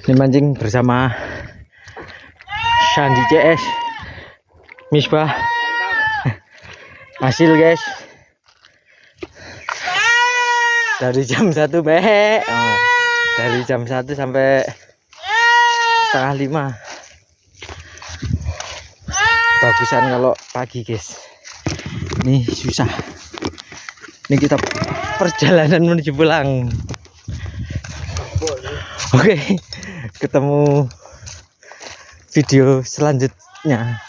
Ini mancing bersama Sandi CS Misbah. Hasil guys dari jam 1 dari jam 1 sampai setengah 5. Bagusan kalau pagi guys, ini susah. Ini kita perjalanan menuju pulang. Oke, ketemu video selanjutnya.